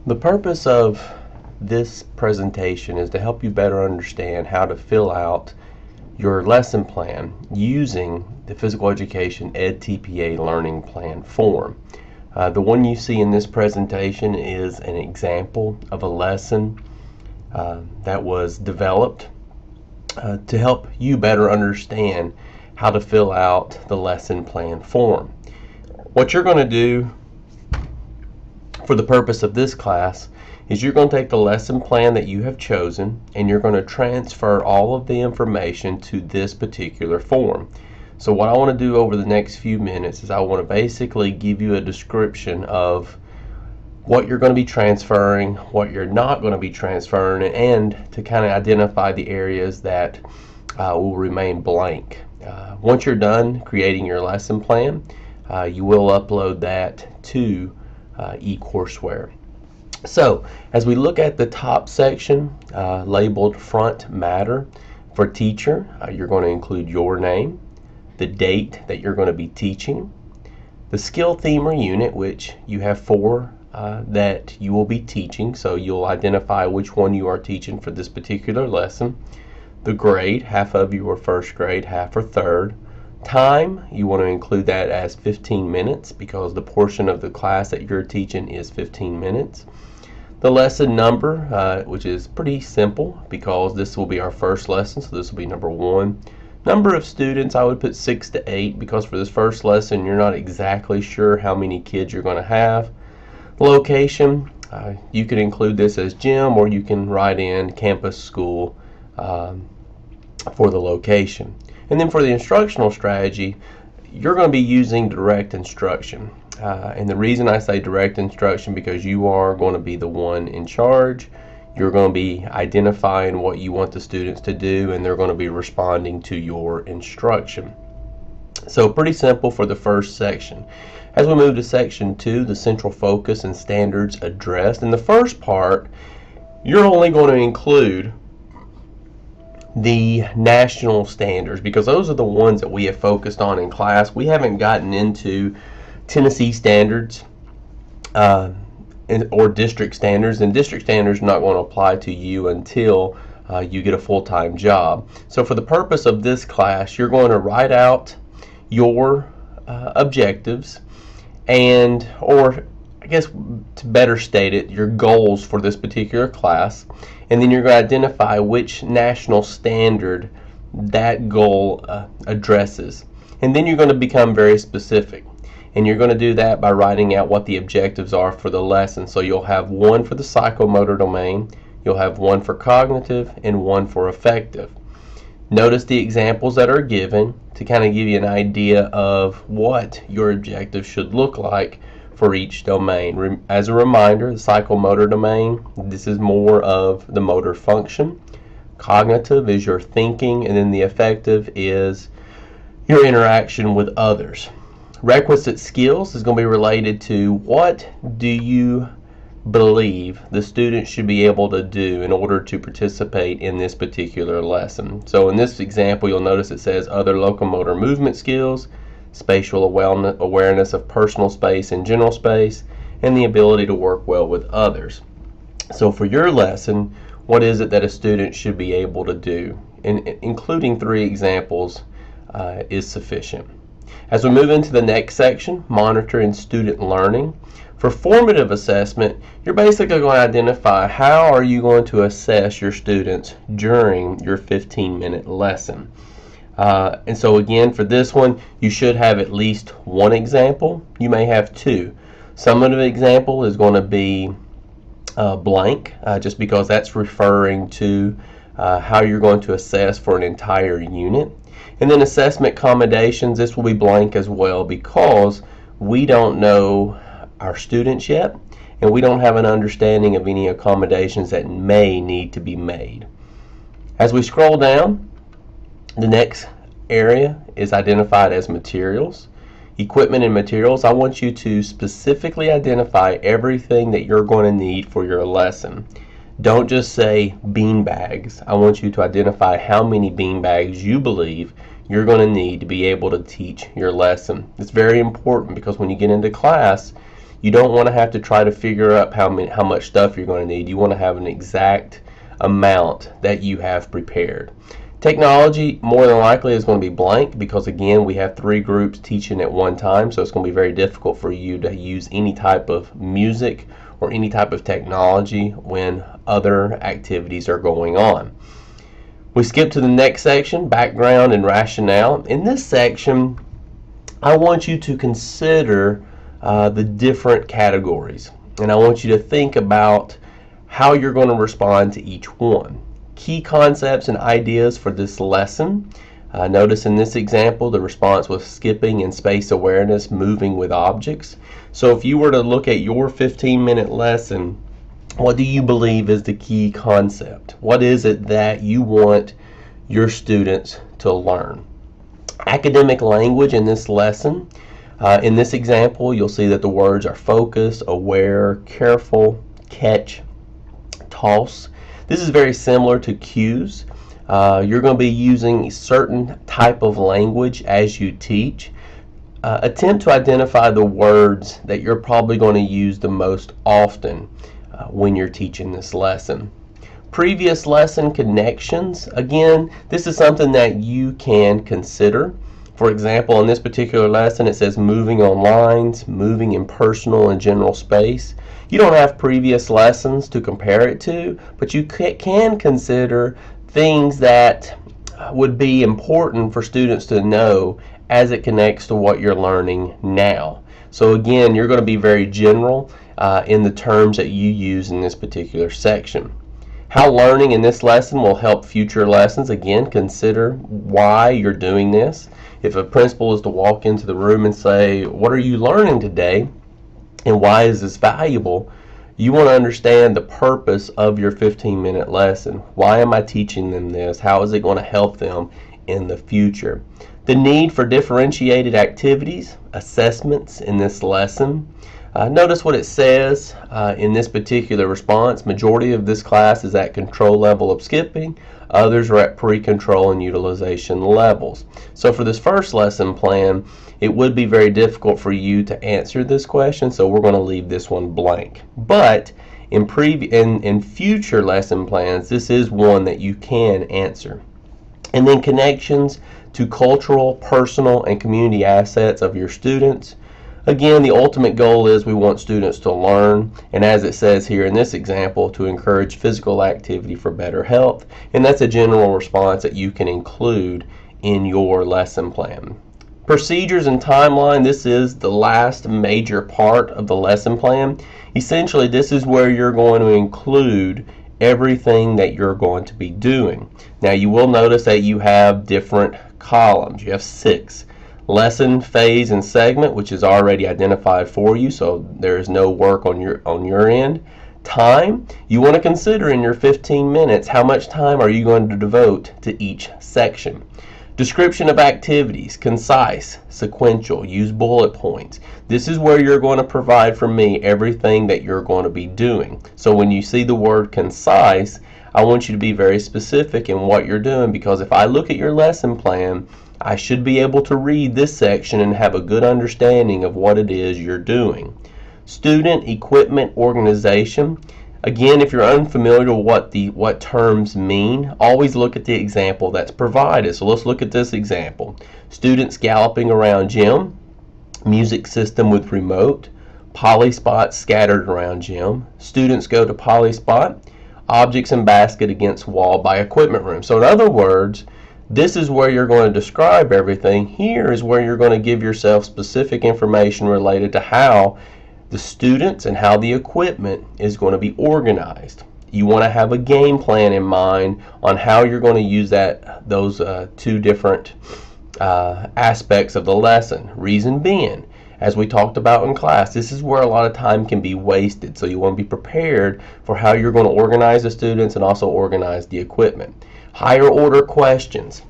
The purpose of this presentation is to help you better understand how to fill out your lesson plan using the Physical Education edTPA Learning Plan form. The one you see in this presentation is an example of a lesson that was developed to help you better understand how to fill out the lesson plan form. What you're going to do for the purpose of this class is you're going to take the lesson plan that you have chosen and you're going to transfer all of the information to this particular form. So what I want to do over the next few minutes is I want to basically give you a description of what you're going to be transferring, what you're not going to be transferring, and to kind of identify the areas that will remain blank. Once you're done creating your lesson plan, you will upload that to eCourseware. So as we look at the top section labeled Front Matter, for teacher, you're going to include your name, the date that you're going to be teaching, the skill theme or unit, which you have four that you will be teaching, so you'll identify which one you are teaching for this particular lesson, the grade, half of you are first grade, half are third. Time, you want to include that as 15 minutes because the portion of the class that you're teaching is 15 minutes. The lesson number, which is pretty simple because this will be our first lesson, so this will be number 1. Number of students, I would put 6 to 8 because for this first lesson you're not exactly sure how many kids you're going to have. Location, you can include this as gym or you can write in campus school for the location. And then for the instructional strategy, you're going to be using direct instruction. And the reason I say direct instruction because you are going to be the one in charge. You're going to be identifying what you want the students to do and they're going to be responding to your instruction. So pretty simple for the first section. As we move to section 2, the central focus and standards addressed. In the first part, you're only going to include the national standards because those are the ones that we have focused on in class. We haven't gotten into Tennessee standards or district standards, and district standards are not going to apply to you until you get a full-time job. So for the purpose of this class, you're going to write out your objectives and, or I guess to better state it, your goals for this particular class, and then you're going to identify which national standard that goal addresses. And then you're going to become very specific. And you're going to do that by writing out what the objectives are for the lesson. So you'll have one for the psychomotor domain, you'll have one for cognitive, and one for affective. Notice the examples that are given to kind of give you an idea of what your objective should look like for each domain. As a reminder, the psychomotor domain, this is more of the motor function. Cognitive is your thinking, and then the affective is your interaction with others. Requisite skills is going to be related to what do you believe the student should be able to do in order to participate in this particular lesson. So in this example, you'll notice it says other locomotor movement skills, spatial awareness of personal space and general space, and the ability to work well with others. So for your lesson, what is it that a student should be able to do? And including 3 examples is sufficient. As we move into the next section, monitoring student learning. For formative assessment, you're basically going to identify how are you going to assess your students during your 15-minute lesson. And so again, for this one, you should have at least 1 example. You may have 2. Summative example is going to be blank, just because that's referring to how you're going to assess for an entire unit. And then assessment accommodations, this will be blank as well because we don't know our students yet and we don't have an understanding of any accommodations that may need to be made. As we scroll down, the next area is identified as materials. Equipment and materials, I want you to specifically identify everything that you're going to need for your lesson. Don't just say bean bags. I want you to identify how many bean bags you believe you're going to need to be able to teach your lesson. It's very important because when you get into class, You don't want to have to try to figure out how much stuff you're going to need. You want to have an exact amount that you have prepared. Technology more than likely is going to be blank because again we have 3 groups teaching at one time, so it's going to be very difficult for you to use any type of music or any type of technology when other activities are going on. We skip to the next section, background and rationale. In this section, I want you to consider the different categories, and I want you to think about how you're going to respond to each one. Key concepts and ideas for this lesson. Notice in this example the response was skipping and space awareness, moving with objects. So if you were to look at your 15-minute lesson, what do you believe is the key concept? What is it that you want your students to learn? Academic language in this lesson. In this example, you'll see that the words are focus, aware, careful, catch, toss. This is very similar to cues. You're going to be using a certain type of language as you teach. Attempt to identify the words that you're probably going to use the most often when you're teaching this lesson. Previous lesson connections. Again, this is something that you can consider. For example, in this particular lesson, it says moving on lines, moving in personal and general space. You don't have previous lessons to compare it to, but you can consider things that would be important for students to know as it connects to what you're learning now. So again, you're going to be very general in the terms that you use in this particular section. How learning in this lesson will help future lessons. Again, consider why you're doing this. If a principal is to walk into the room and say, what are you learning today and why is this valuable? You want to understand the purpose of your 15-minute lesson. Why am I teaching them this? How is it going to help them in the future? The need for differentiated activities, assessments in this lesson. Notice what it says in this particular response. Majority of this class is at control level of skipping. Others are at pre-control and utilization levels. So for this first lesson plan, it would be very difficult for you to answer this question, so we're going to leave this one blank. But in future lesson plans, this is one that you can answer. And then connections to cultural, personal, and community assets of your students. Again, the ultimate goal is we want students to learn, and as it says here in this example, to encourage physical activity for better health, and that's a general response that you can include in your lesson plan. Procedures and timeline, this is the last major part of the lesson plan. Essentially, this is where you're going to include everything that you're going to be doing. Now, you will notice that you have different columns. You have 6. Lesson, phase, and segment, which is already identified for you, so there is no work on your end. Time, you want to consider in your 15 minutes how much time are you going to devote to each section. Description of activities, concise, sequential, use bullet points. This is where you're going to provide for me everything that you're going to be doing. So when you see the word concise, I want you to be very specific in what you're doing, because if I look at your lesson plan, I should be able to read this section and have a good understanding of what it is you're doing. Student equipment organization. Again, if you're unfamiliar with what terms mean, always look at the example that's provided. So let's look at this example. Students galloping around gym, music system with remote, polyspots scattered around gym, students go to polyspot, objects and basket against wall by equipment room. So in other words, this is where you're going to describe everything. Here is where you're going to give yourself specific information related to how the students and how the equipment is going to be organized. You want to have a game plan in mind on how you're going to use those 2 different aspects of the lesson. Reason being, as we talked about in class, this is where a lot of time can be wasted. So you want to be prepared for how you're going to organize the students and also organize the equipment. Higher order questions.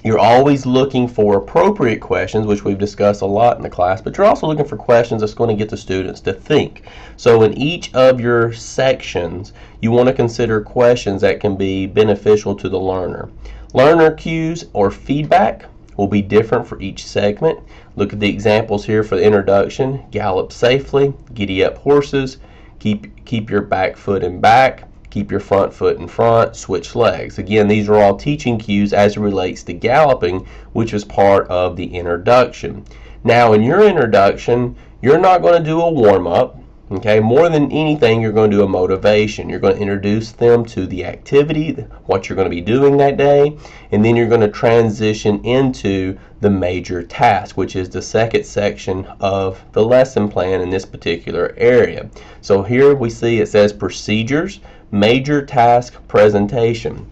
You're always looking for appropriate questions, which we've discussed a lot in the class, but you're also looking for questions that's going to get the students to think. So in each of your sections, you want to consider questions that can be beneficial to the learner. Learner cues or feedback. will be different for each segment. Look at the examples here for the introduction. Gallop safely, giddy up horses, keep your back foot in back, keep your front foot in front, switch legs. Again, these are all teaching cues as it relates to galloping, which is part of the introduction. Now, in your introduction, you're not going to do a warm-up. Okay, more than anything, you're going to do a motivation. You're going to introduce them to the activity, what you're going to be doing that day, and then you're going to transition into the major task, which is the second section of the lesson plan in this particular area. So here we see it says procedures, major task presentation.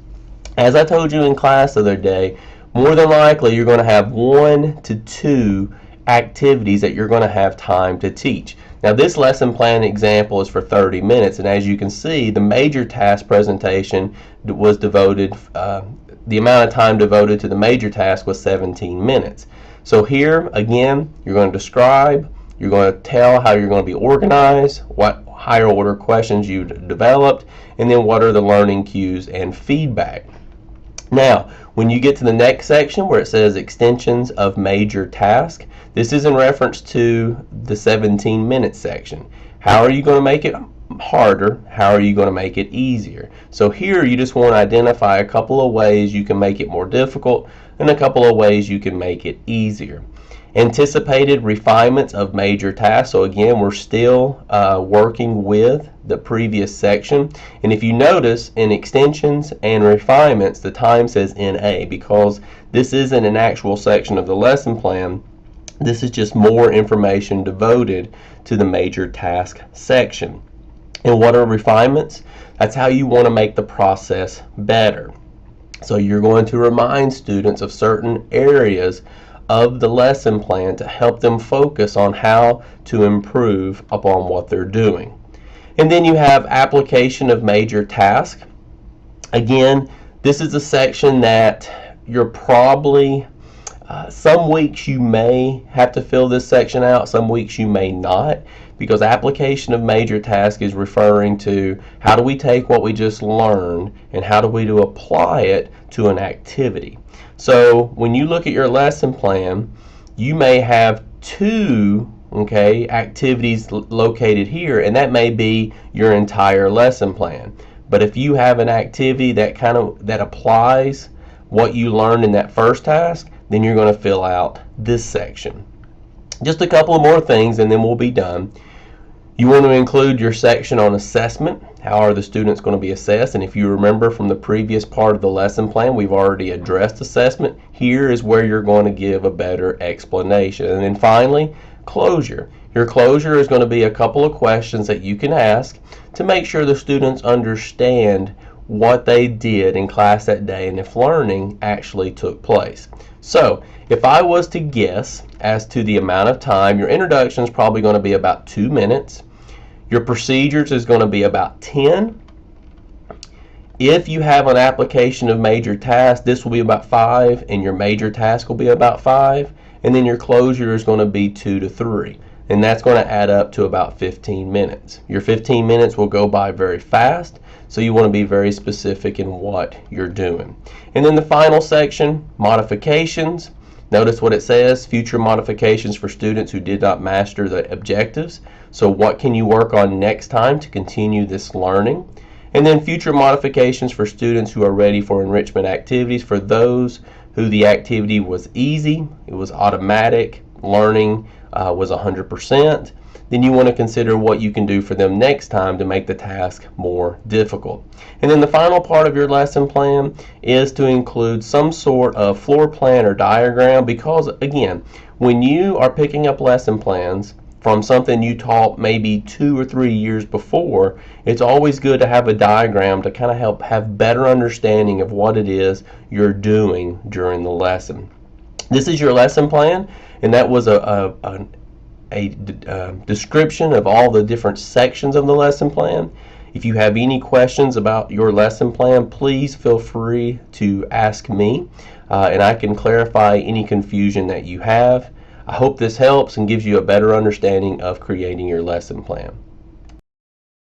As I told you in class the other day, more than likely you're going to have 1 to 2 activities that you're going to have time to teach. Now this lesson plan example is for 30 minutes, and as you can see, the major task presentation was devoted, the amount of time devoted to the major task was 17 minutes. So here, again, you're going to describe, you're going to tell how you're going to be organized, what higher order questions you developed, and then what are the learning cues and feedback. Now, when you get to the next section where it says extensions of major task, this is in reference to the 17-minute section. How are you going to make it harder? How are you going to make it easier? So here you just want to identify a couple of ways you can make it more difficult and a couple of ways you can make it easier. Anticipated refinements of major tasks. So again, we're still working with the previous section. And if you notice, in extensions and refinements, the time says NA because this isn't an actual section of the lesson plan. This is just more information devoted to the major task section. And what are refinements? That's how you want to make the process better. So you're going to remind students of certain areas of the lesson plan to help them focus on how to improve upon what they're doing. And then you have application of major task. Again, this is a section that you're probably, some weeks you may have to fill this section out, some weeks you may not, because application of major task is referring to how do we take what we just learned and how do we apply it to an activity. So when you look at your lesson plan, you may have 2 activities located here, and that may be your entire lesson plan. But if you have an activity that applies what you learned in that first task, then you're going to fill out this section. Just a couple of more things and then we'll be done. You want to include your section on assessment. How are the students going to be assessed? And if you remember from the previous part of the lesson plan, we've already addressed assessment. Here is where you're going to give a better explanation. And then finally, closure. Your closure is going to be a couple of questions that you can ask to make sure the students understand what they did in class that day and if learning actually took place. So if I was to guess as to the amount of time, your introduction is probably going to be about 2 minutes. Your procedures is going to be about 10. If you have an application of major task, this will be about 5, and your major task will be about 5, and then your closure is going to be 2 to 3, and that's going to add up to about 15 minutes. Your 15 minutes will go by very fast, so you want to be very specific in what you're doing. And then the final section, modifications. Notice what it says, future modifications for students who did not master the objectives. So what can you work on next time to continue this learning? And then future modifications for students who are ready for enrichment activities. For those who the activity was easy, it was automatic, learning was 100%, then you want to consider what you can do for them next time to make the task more difficult. And then the final part of your lesson plan is to include some sort of floor plan or diagram, because again, when you are picking up lesson plans from something you taught maybe 2 or 3 years before, it's always good to have a diagram to kind of help have better understanding of what it is you're doing during the lesson. This is your lesson plan, and that was a description of all the different sections of the lesson plan. If you have any questions about your lesson plan, please feel free to ask me, and I can clarify any confusion that you have. I hope this helps and gives you a better understanding of creating your lesson plan.